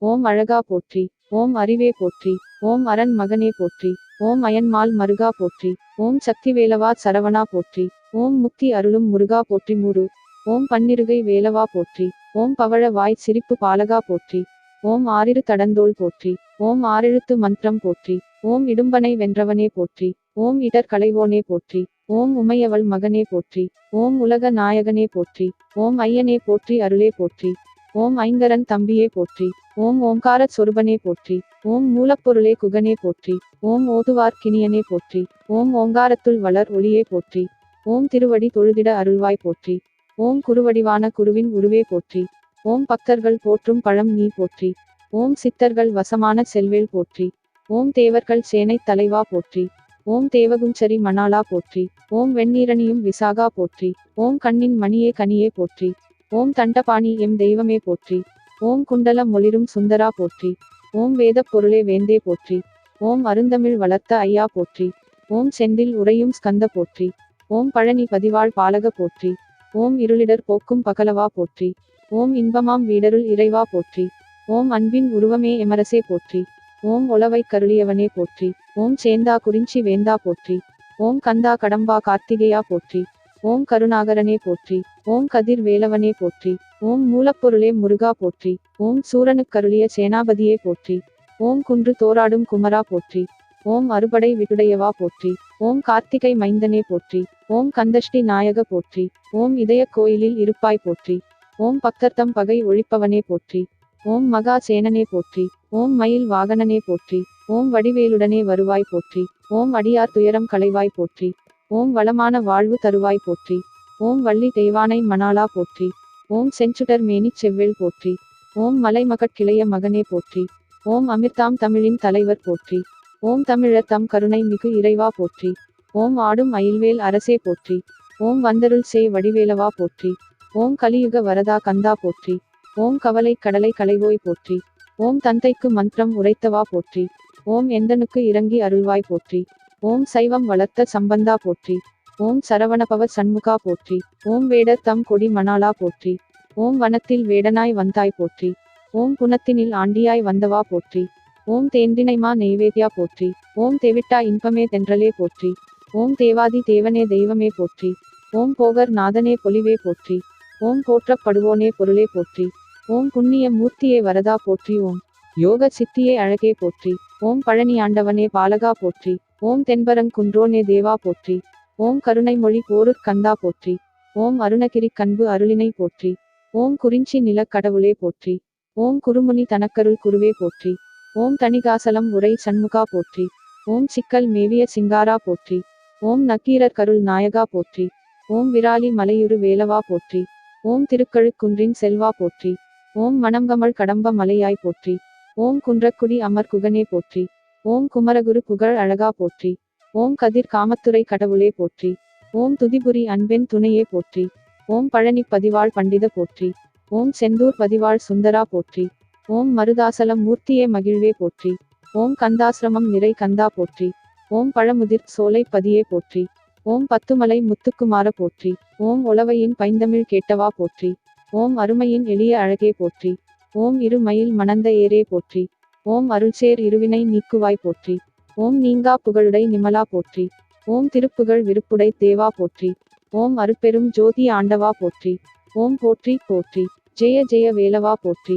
ஓம் அழகா போற்றி. ஓம் அறிவே போற்றி. ஓம் அரண் மகனே போற்றி. ஓம் அயன்மால் மருகா போற்றி. ஓம் சக்திவேலவா சரவணா போற்றி. ஓம் முக்தி அருளும் முருகா போற்றி. முரு ஓம் பன்னிருகை வேலவா போற்றி. ஓம் பவழ வாய் சிரிப்பு பாலகா போற்றி. ஓம் ஆறிரு தடந்தோள் போற்றி. ஓம் ஆறெழுத்து மந்திரம் போற்றி. ஓம் இடும்பனை வென்றவனே போற்றி. ஓம் இடர் களைவோனே போற்றி. ஓம் உமையவள் மகனே போற்றி. ஓம் உலக நாயகனே போற்றி. ஓம் ஐயனே போற்றி அருளே போற்றி. ஓம் ஐங்கரன் தம்பியே போற்றி. ஓம் ஓங்கார சொருபனே போற்றி. ஓம் மூலப்பொருளே குகனே போற்றி. ஓம் ஓதுவார் கிணியனே போற்றி. ஓம் ஓங்காரத்துள் வளர் ஒளியே போற்றி. ஓம் திருவடி தொழுதிட அருள்வாய் போற்றி. ஓம் குருவடிவான குருவின் உருவே போற்றி. ஓம் பக்தர்கள் போற்றும் பழம் நீ போற்றி. ஓம் சித்தர்கள் வசமான செல்வேல் போற்றி. ஓம் தேவர்கள் சேனைத் தலைவா போற்றி. ஓம் தேவகுஞ்சரி மணாலா போற்றி. ஓம் வெண்ணீரணியும் விசாகா போற்றி. ஓம் கண்ணின் மணியே கனியே போற்றி. ஓம் தண்டபாணி எம் தெய்வமே போற்றி. ஓம் குண்டல மொளிரும் சுந்தரா போற்றி. ஓம் வேதப் பொருளே வேந்தே போற்றி. ஓம் அருந்தமிழ் வளர்த்த ஐயா போற்றி. ஓம் செந்தில் உறையும் ஸ்கந்த போற்றி. ஓம் பழனி பதிவாழ் பாலக போற்றி. ஓம் இருளிடர் போக்கும் பகலவா போற்றி. ஓம் இன்பமாம் வீடருள் இறைவா போற்றி. ஓம் அன்பின் உருவமே எமரசே போற்றி. ஓம் ஒளவைக் கருளியவனே போற்றி. ஓம் சேந்தா குறிஞ்சி வேந்தா போற்றி. ஓம் கந்தா கடம்பா கார்த்திகேயா போற்றி. ஓம் கருணாகரனே போற்றி. ஓம் கதிர் வேலவனே போற்றி. ஓம் மூலப்பொருளே முருகா போற்றி. ஓம் சூரனுக்கருளிய சேனாபதியே போற்றி. ஓம் குன்று தோராடும் குமரா போற்றி. ஓம் அறுபடை விடுடையவா போற்றி. ஓம் கார்த்திகை மைந்தனே போற்றி. ஓம் கந்தஷ்டி நாயக போற்றி. ஓம் இதயக் கோயிலில் இருப்பாய் போற்றி. ஓம் பக்தர்தம் பகை ஒழிப்பவனே போற்றி. ஓம் மகா சேனனே போற்றி. ஓம் மயில் வாகனனே போற்றி. ஓம் வடிவேலுடனே வருவாய் போற்றி. ஓம் அடியார் துயரம் களைவாய் போற்றி. ஓம் வளமான வாழ்வு தருவாய் போற்றி. ஓம் வள்ளி தெய்வானை மணாலா போற்றி. ஓம் செஞ்சுடர் மேனிச் செவ்வேள் போற்றி. ஓம் மலைமகட்கிளைய மகனே போற்றி. ஓம் அமிர்தாம் தமிழின் தலைவர் போற்றி. ஓம் தமிழர் தம் கருணை மிகு இறைவா போற்றி. ஓம் ஆடும் அயில்வேல் அரசே போற்றி. ஓம் வந்தருள் செய் வடிவேலவா போற்றி. ஓம் கலியுக வரதா கந்தா போற்றி. ஓம் கவலை கடலை களைவோய் போற்றி. ஓம் தந்தைக்கு மந்திரம் உரைத்தவா போற்றி. ஓம் எந்தனுக்கு இறங்கி அருள்வாய் போற்றி. ஓம் சைவம் வளர்த்த சம்பந்தா போற்றி. ஓம் சரவணபவ சண்முகா போற்றி. ஓம் வேடர் தம் கொடி மணாலா போற்றி. ஓம் வனத்தில் வேடனாய் வந்தாய் போற்றி. ஓம் புனத்தினில் ஆண்டியாய் வந்தவா போற்றி. ஓம் தேன்தினைமா நெய்வேத்யா போற்றி. ஓம் தெவிட்டா இன்பமே தென்றலே போற்றி. ஓம் தேவாதி தேவனே தெய்வமே போற்றி. ஓம் போகர் நாதனே பொலிவே போற்றி. ஓம் போற்றப்படுவோனே பொருளே போற்றி. ஓம் புண்ணிய மூர்த்தியே வரதா போற்றி. ஓம் யோக சித்தியே அழகே போற்றி. ஓம் பழனி ஆண்டவனே பாலகா போற்றி. ஓம் தென்பரங் குன்றோனே தேவா போற்றி. ஓம் கருணை மொழி போருட் கந்தா போற்றி. ஓம் அருணகிரி கண்பு அருளினை போற்றி. ஓம் குறிஞ்சி நிலக் கடவுளே போற்றி. ஓம் குருமுனி தனக்கருள் குருவே போற்றி. ஓம் தணிகாசலம் உரை சண்முகா போற்றி. ஓம் சிக்கல் மேவிய சிங்காரா போற்றி. ஓம் நக்கீரர் கருள் நாயகா போற்றி. ஓம் விராலி மலையுறு வேலவா போற்றி. ஓம் திருக்கழுக்குன்றின் செல்வா போற்றி. ஓம் மணங்கமழ் கடம்ப மலையாய் போற்றி. ஓம் குன்றக்குடி அமர் குகனே போற்றி. ஓம் குமரகுரு புகழ் அழகா போற்றி. ஓம் கதிர் காமத்துரை கடவுளே போற்றி. ஓம் துதிபுரி அன்பென் துணையே போற்றி. ஓம் பழனி பதிவாழ் பண்டித போற்றி. ஓம் செந்தூர் பதிவாழ் சுந்தரா போற்றி. ஓம் மருதாசலம் மூர்த்தியே மகிழ்வே போற்றி. ஓம் கந்தாசிரமம் நிறை கந்தா போற்றி. ஓம் பழமுதிர் சோலை பதியே போற்றி. ஓம் பத்துமலை முத்துக்குமார போற்றி. ஓம் உளவையின் பைந்தமிழ் கேட்டவா போற்றி. ஓம் அருமையின் எளிய அழகே போற்றி. ஓம் இரு மயில் மணந்த ஏரே போற்றி. ஓம் அருள்சேர் இருவினை நீக்குவாய் போற்றி. ஓம் நீங்கா புகழுடை நிமலா போற்றி. ஓம் திருப்புகழ் விருப்புடை தேவா போற்றி. ஓம் அருட்பெரும் ஜோதி ஆண்டவா போற்றி. ஓம் போற்றி போற்றி. ஜெய ஜெய வேலவா போற்றி.